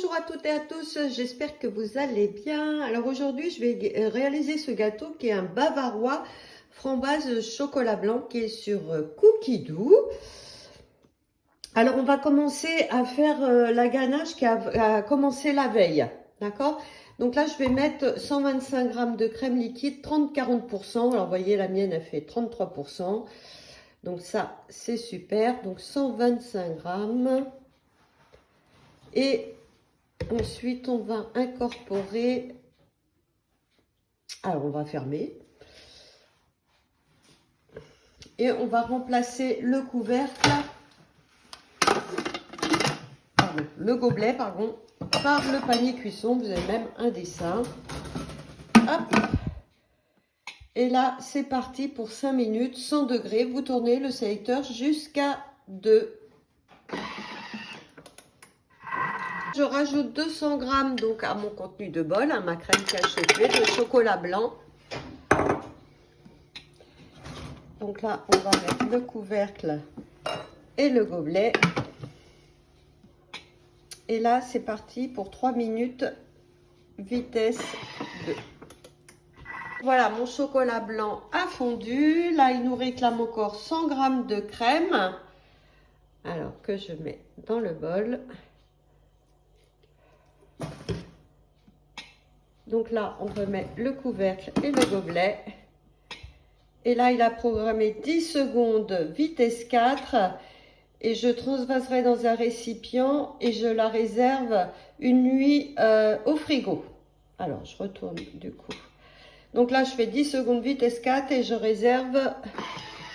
Bonjour à toutes et à tous, j'espère que vous allez bien. Alors aujourd'hui, je vais réaliser ce gâteau qui est un bavarois framboise chocolat blanc qui est sur Cookie Dough. Alors on va commencer à faire la ganache qui a commencé la veille, d'accord? Donc là, je vais mettre 125 g de crème liquide, 30-40%. Alors vous voyez, la mienne a fait 33%. Donc ça, c'est super. Donc 125 g. Et ensuite, on va incorporer, alors on va fermer, et on va remplacer le couvercle, le gobelet, pardon, par le panier cuisson. Vous avez même un dessin. Hop. Et là, c'est parti pour 5 minutes, 100 degrés. Vous tournez le sélecteur jusqu'à 2. Je rajoute 200 g donc à mon contenu de bol, à ma crème cachée de chocolat blanc. Donc là, on va mettre le couvercle et le gobelet. Et là, c'est parti pour 3 minutes, vitesse 2. Voilà, mon chocolat blanc a fondu. Là, il nous réclame encore 100 g de crème. Alors que je mets dans le bol. Donc là, on remet le couvercle et le gobelet. Et là, il a programmé 10 secondes, vitesse 4. Et je transvaserai dans un récipient et je la réserve une nuit au frigo. Alors, je retourne du coup. Donc là, je fais 10 secondes, vitesse 4 et je réserve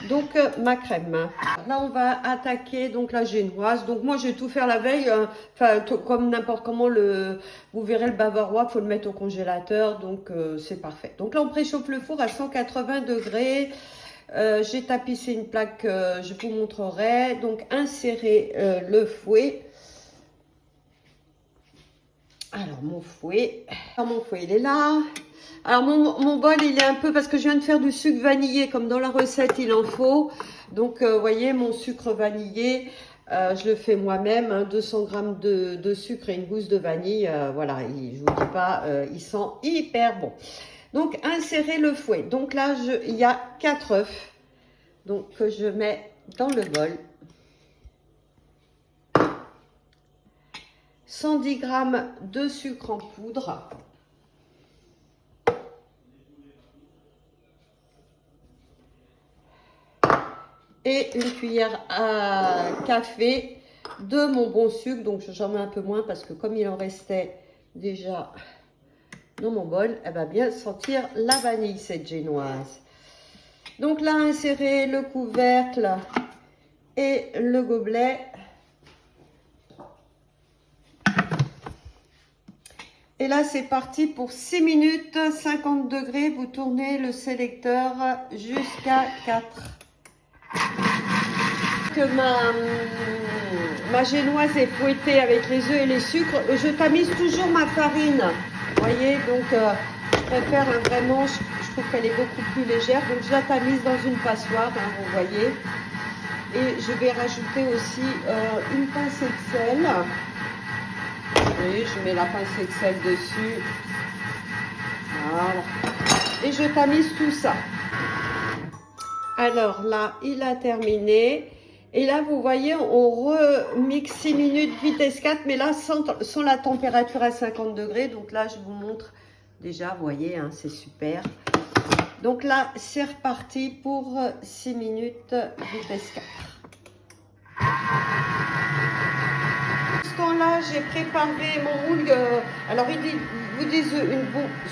donc ma crème. Là, on va attaquer donc la génoise. Donc moi, je vais tout faire la veille. Comme n'importe comment, vous verrez le bavarois, il faut le mettre au congélateur. Donc, c'est parfait. Donc là, on préchauffe le four à 180 degrés. J'ai tapissé une plaque, je vous montrerai. Donc, insérez le fouet. Alors, mon fouet, il est là. Alors, mon bol, il est un peu, parce que je viens de faire du sucre vanillé, comme dans la recette, il en faut. Donc, vous voyez, mon sucre vanillé, je le fais moi-même, hein, 200 g de sucre et une gousse de vanille. Voilà, je vous dis pas, il sent hyper bon. Donc, insérez le fouet. Donc là, il y a 4 œufs. Donc, que je mets dans le bol. 110 g de sucre en poudre. Et une cuillère à café de mon bon sucre. Donc, j'en mets un peu moins parce que comme il en restait déjà dans mon bol, elle va bien sentir la vanille, cette génoise. Donc là, insérez le couvercle et le gobelet. Et là, c'est parti pour 6 minutes, 50 degrés. Vous tournez le sélecteur jusqu'à 4. Que ma génoise est fouettée avec les œufs et les sucres, je tamise toujours ma farine. Vous voyez, donc je préfère vraiment, je trouve qu'elle est beaucoup plus légère. Donc je la tamise dans une passoire, hein, vous voyez. Et je vais rajouter aussi une pincée de sel. Et je mets la pincée de sel dessus. Voilà. Et je tamise tout ça. Alors là, il a terminé. Et là, vous voyez, on remixe 6 minutes, vitesse 4, mais là, sans la température à 50 degrés. Donc là, je vous montre déjà, vous voyez, hein, c'est super. Donc là, c'est reparti pour 6 minutes, vitesse 4. Ce temps-là, j'ai préparé mon moule. Alors, ils vous disent,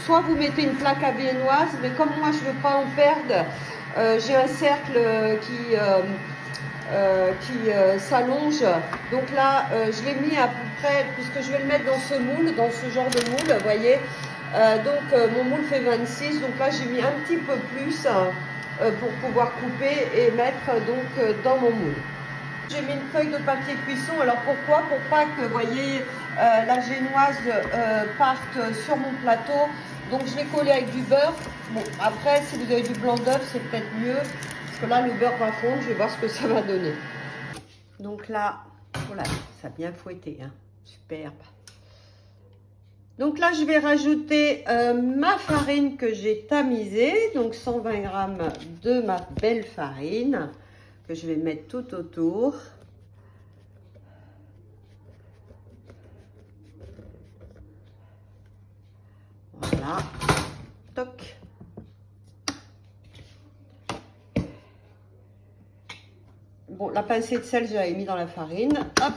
soit vous mettez une plaque à viennoise, mais comme moi, je ne veux pas en perdre, j'ai un cercle qui s'allonge. Donc là, je l'ai mis à peu près, puisque je vais le mettre dans ce moule, dans ce genre de moule, vous voyez. Mon moule fait 26, donc là, j'ai mis un petit peu plus pour pouvoir couper et mettre donc dans mon moule. J'ai mis une feuille de papier cuisson. Alors pourquoi? Pour pas que, vous voyez, la génoise parte sur mon plateau. Donc je l'ai collé avec du beurre. Bon, après, si vous avez du blanc d'œuf, c'est peut-être mieux. Parce que là, le beurre va fondre. Je vais voir ce que ça va donner. Donc là, voilà, ça a bien fouetté, hein. Superbe. Donc là, je vais rajouter ma farine que j'ai tamisée, donc 120 g de ma belle farine que je vais mettre tout autour. Voilà, toc. Bon, la pincée de sel, je l'avais mis dans la farine. Hop.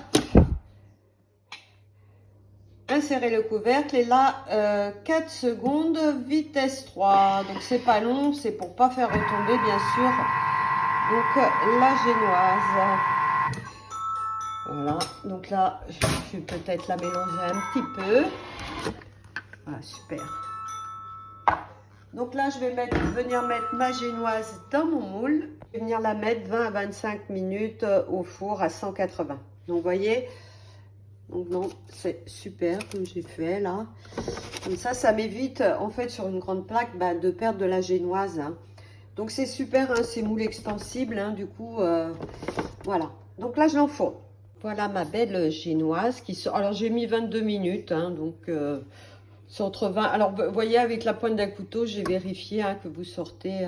Insérer le couvercle et là 4 secondes vitesse 3, donc c'est pas long, c'est pour pas faire retomber bien sûr donc la génoise. Voilà, donc là je vais peut-être la mélanger un petit peu. Ah, super. Donc là je vais venir mettre ma génoise dans mon moule et venir la mettre 20 à 25 minutes au four à 180. Donc vous voyez, donc non, c'est super comme j'ai fait là. Comme ça m'évite en fait sur une grande plaque de perdre de la génoise. Hein. Donc c'est super, hein, c'est moule extensible. Hein, du coup, voilà. Donc là je l'enfourne. Voilà ma belle génoise qui sort. Alors j'ai mis 22 minutes, hein, donc c'est entre 20. Alors vous voyez avec la pointe d'un couteau, j'ai vérifié hein, que vous sortez.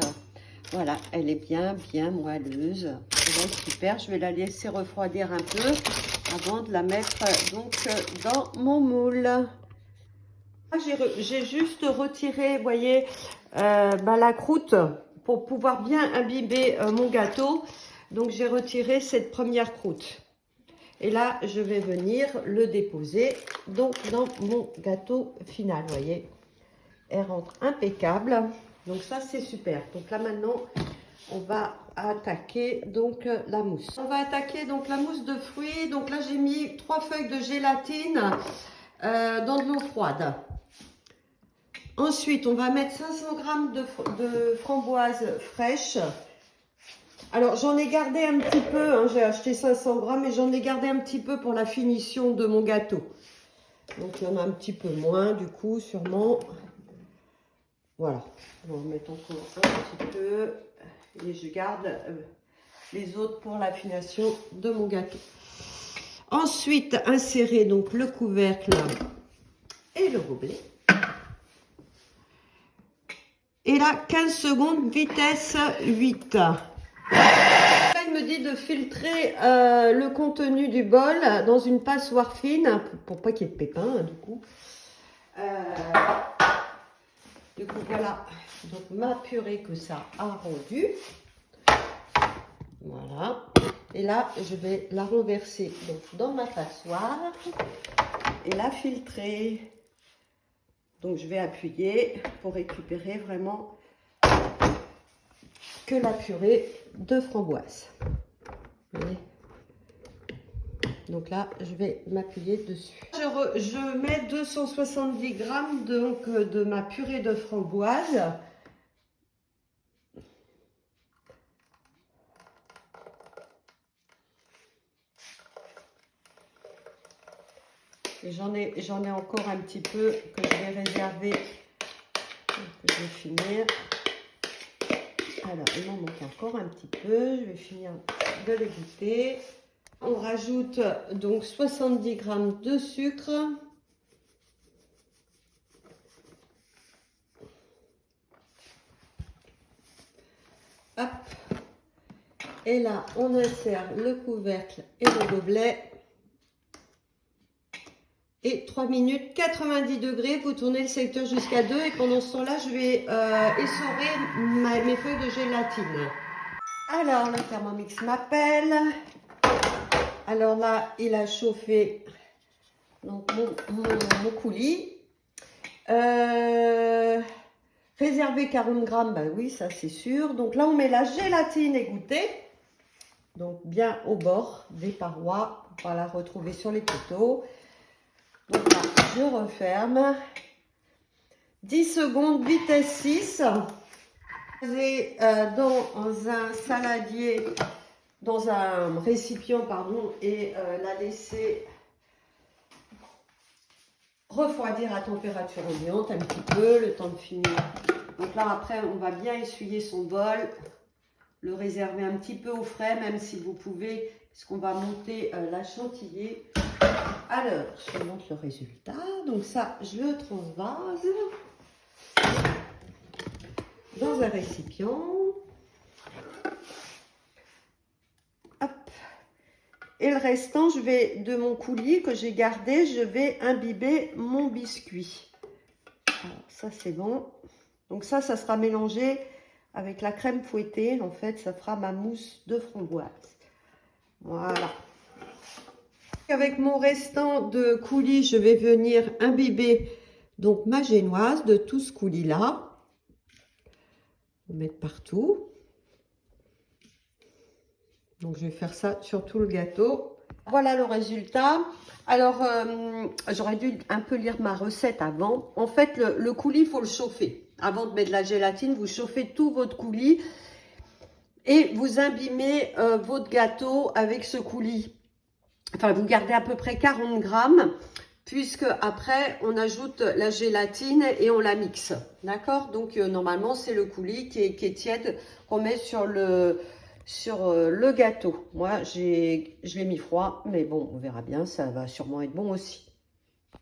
Voilà, elle est bien moelleuse. Elle va être super. Je vais la laisser refroidir un peu avant de la mettre donc dans mon moule. J'ai juste retiré, vous voyez, la croûte pour pouvoir bien imbiber mon gâteau. Donc j'ai retiré cette première croûte. Et là, je vais venir le déposer donc dans mon gâteau final, vous voyez. Elle rentre impeccable. Donc ça, c'est super. Donc là, maintenant, on va attaquer donc la mousse. On va attaquer donc la mousse de fruits. Donc là, j'ai mis 3 feuilles de gélatine dans de l'eau froide. Ensuite, on va mettre 500 g de framboises fraîches. Alors, j'en ai gardé un petit peu, hein, j'ai acheté 500 g, mais j'en ai gardé un petit peu pour la finition de mon gâteau. Donc, il y en a un petit peu moins, du coup, sûrement. Voilà, on va mettre encore un petit peu. Et je garde les autres pour l'affination de mon gâteau. Ensuite, insérer donc le couvercle et le gobelet. Et là, 15 secondes, vitesse 8. Là, il me dit de filtrer le contenu du bol dans une passoire fine pour pas qu'il y ait de pépins, hein, du coup. Voilà. Donc, ma purée que ça a rendu. Voilà. Et là, je vais la renverser donc, dans ma passoire et la filtrer. Donc, je vais appuyer pour récupérer vraiment que la purée de framboise. Donc là, je vais m'appuyer dessus. Je mets 270 g donc, de ma purée de framboise. J'en ai encore un petit peu que je vais réserver, que je vais finir. Alors, il m'en manque encore un petit peu. Je vais finir de les goûter. On rajoute donc 70 g de sucre. Hop. Et là, on insère le couvercle et le gobelet. Et 3 minutes, 90 degrés, vous tournez le secteur jusqu'à 2 et pendant ce temps-là, je vais essorer mes feuilles de gélatine. Alors, le Thermomix m'appelle. Alors là, il a chauffé donc, mon coulis. Réservé 40 grammes, bah oui, ça c'est sûr. Donc là, on met la gélatine égouttée. Donc bien au bord des parois pour pas la retrouver sur les poteaux. Donc là, je referme. 10 secondes, vitesse 6. Dans un saladier, dans un récipient, pardon, et la laisser refroidir à température ambiante un petit peu, le temps de finir. Donc là, après, on va bien essuyer son bol, le réserver un petit peu au frais, même si vous pouvez, parce qu'on va monter la chantilly. Alors, je vous montre le résultat. Donc ça, je le transvase dans un récipient. Hop. Et le restant, je vais, de mon coulis que j'ai gardé, je vais imbiber mon biscuit. Alors, ça, c'est bon. Donc ça sera mélangé avec la crème fouettée. En fait, ça fera ma mousse de framboise. Voilà. Avec mon restant de coulis, je vais venir imbiber donc ma génoise de tout ce coulis-là. Mettre partout. Donc je vais faire ça sur tout le gâteau. Voilà le résultat. Alors j'aurais dû un peu lire ma recette avant. En fait le coulis, il faut le chauffer. Avant de mettre de la gélatine, vous chauffez tout votre coulis et vous imbibez votre gâteau avec ce coulis. Enfin, vous gardez à peu près 40 grammes, puisque après, on ajoute la gélatine et on la mixe. D'accord? Donc, normalement, c'est le coulis qui est tiède qu'on met sur le gâteau. Moi, je l'ai mis froid, mais bon, on verra bien, ça va sûrement être bon aussi.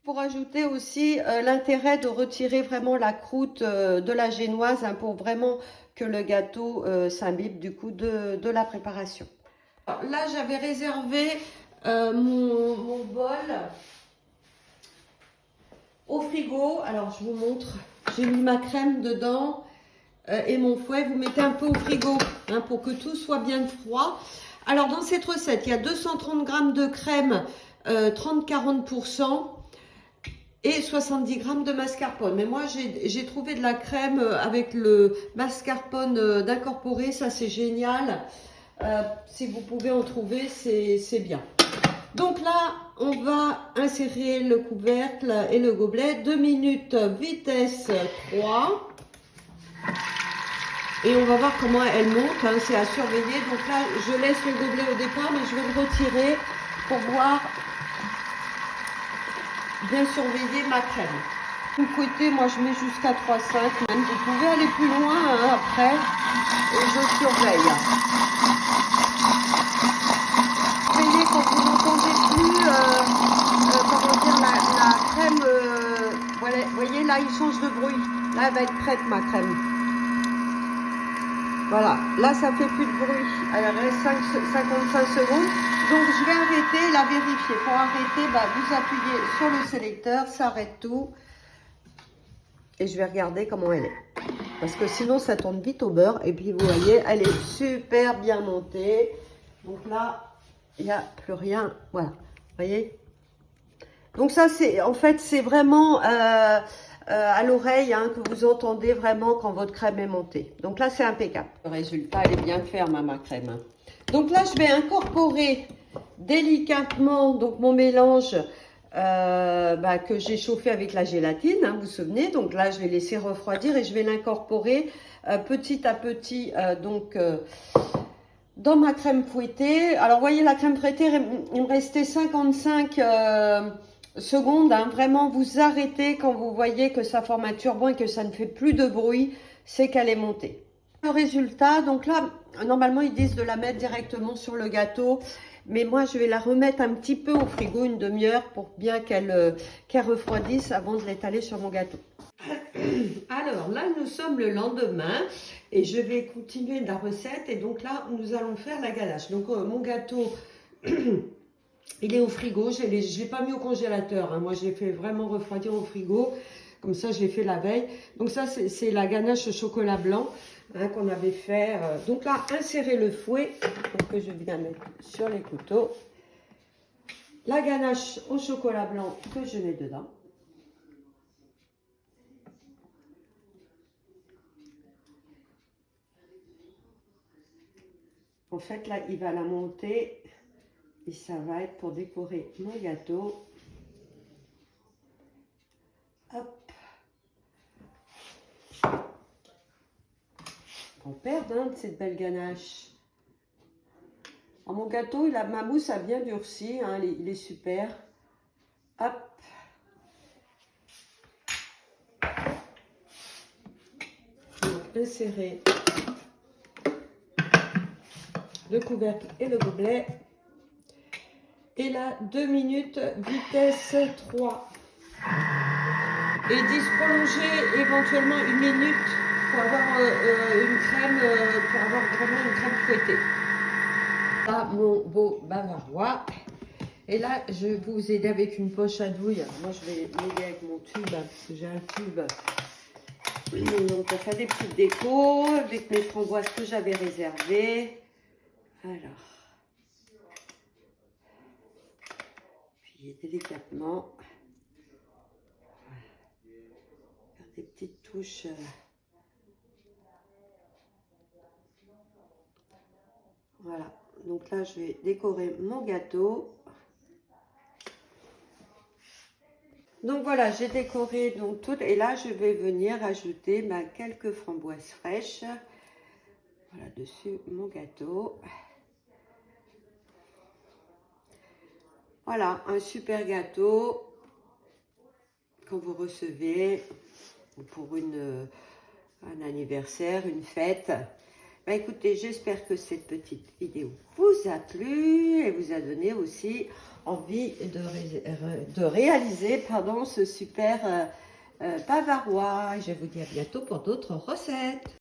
Pour ajouter aussi l'intérêt de retirer vraiment la croûte de la génoise, hein, pour vraiment que le gâteau s'imbibe du coup de la préparation. Alors, là, j'avais réservé mon bol au frigo. Alors je vous montre, j'ai mis ma crème dedans et mon fouet. Vous mettez un peu au frigo, hein, pour que tout soit bien froid. Alors dans cette recette, il y a 230 g de crème 30-40% et 70 g de mascarpone. Mais moi j'ai trouvé de la crème avec le mascarpone d'incorporer, ça c'est génial. Si vous pouvez en trouver, c'est bien. Donc là, on va insérer le couvercle et le gobelet. 2 minutes, vitesse 3. Et on va voir comment elle monte, hein, c'est à surveiller. Donc là, je laisse le gobelet au départ, mais je vais le retirer pour voir, bien surveiller ma crème. Vous fouettez, moi je mets jusqu'à 3,5 même. Vous pouvez aller plus loin, hein, après. Et je surveille. Surveillez quand vous n'entendez plus, comment dire, la crème. Voilà, vous voyez, là, il change de bruit. Là, elle va être prête, ma crème. Voilà, là, ça fait plus de bruit. Elle reste 55 secondes. Donc, je vais arrêter, la vérifier. Pour arrêter, bah, vous appuyez sur le sélecteur, ça arrête tout. Et je vais regarder comment elle est. Parce que sinon, ça tourne vite au beurre. Et puis, vous voyez, elle est super bien montée. Donc là, il n'y a plus rien. Voilà, vous voyez. Donc ça, c'est en fait, c'est vraiment à l'oreille, hein, que vous entendez vraiment quand votre crème est montée. Donc là, c'est impeccable. Le résultat, elle est bien ferme, hein, ma crème. Donc là, je vais incorporer délicatement donc mon mélange que j'ai chauffé avec la gélatine, hein, vous vous souvenez. Donc là, je vais laisser refroidir et je vais l'incorporer petit à petit dans ma crème fouettée. Alors, vous voyez, la crème fouettée, il me restait 55 secondes. Hein. Vraiment, vous arrêtez quand vous voyez que ça forme un turban et que ça ne fait plus de bruit, c'est qu'elle est montée. Le résultat, donc là, normalement, ils disent de la mettre directement sur le gâteau. Mais moi, je vais la remettre un petit peu au frigo, une demi-heure, pour bien qu'elle refroidisse avant de l'étaler sur mon gâteau. Alors là, nous sommes le lendemain et je vais continuer la recette. Et donc là, nous allons faire la ganache. Donc mon gâteau, il est au frigo. Je ne l'ai pas mis au congélateur, hein. Moi, je l'ai fait vraiment refroidir au frigo. Comme ça, je l'ai fait la veille. Donc ça, c'est la ganache au chocolat blanc, hein, qu'on avait fait. Donc là, insérez le fouet que je viens mettre sur les couteaux. La ganache au chocolat blanc que je mets dedans. En fait, là, il va la monter et ça va être pour décorer mon gâteau. Hop. On perd, hein, de cette belle ganache. Alors, mon gâteau, ma mousse a bien durci, hein, il est super. Hop. Donc, insérer le couvercle et le gobelet. Et là, 2 minutes, vitesse 3. et 10 prolonger éventuellement 1 minute pour avoir une crème, pour avoir vraiment une crème fouettée. Là, mon beau bavarois. Et là, je vais vous aider avec une poche à douille. Moi, je vais m'aider avec mon tube, parce que j'ai un tube. Donc, on fait des petites décos avec mes framboises que j'avais réservées. Alors, puis délicatement, faire des petites touches. Voilà, donc là, je vais décorer mon gâteau. Donc voilà, j'ai décoré donc tout et là je vais venir ajouter quelques framboises fraîches. Voilà, dessus mon gâteau. Voilà, un super gâteau quand vous recevez pour un anniversaire, une fête. Bah, écoutez, j'espère que cette petite vidéo vous a plu et vous a donné aussi envie de réaliser ce super bavarois. Je vous dis à bientôt pour d'autres recettes.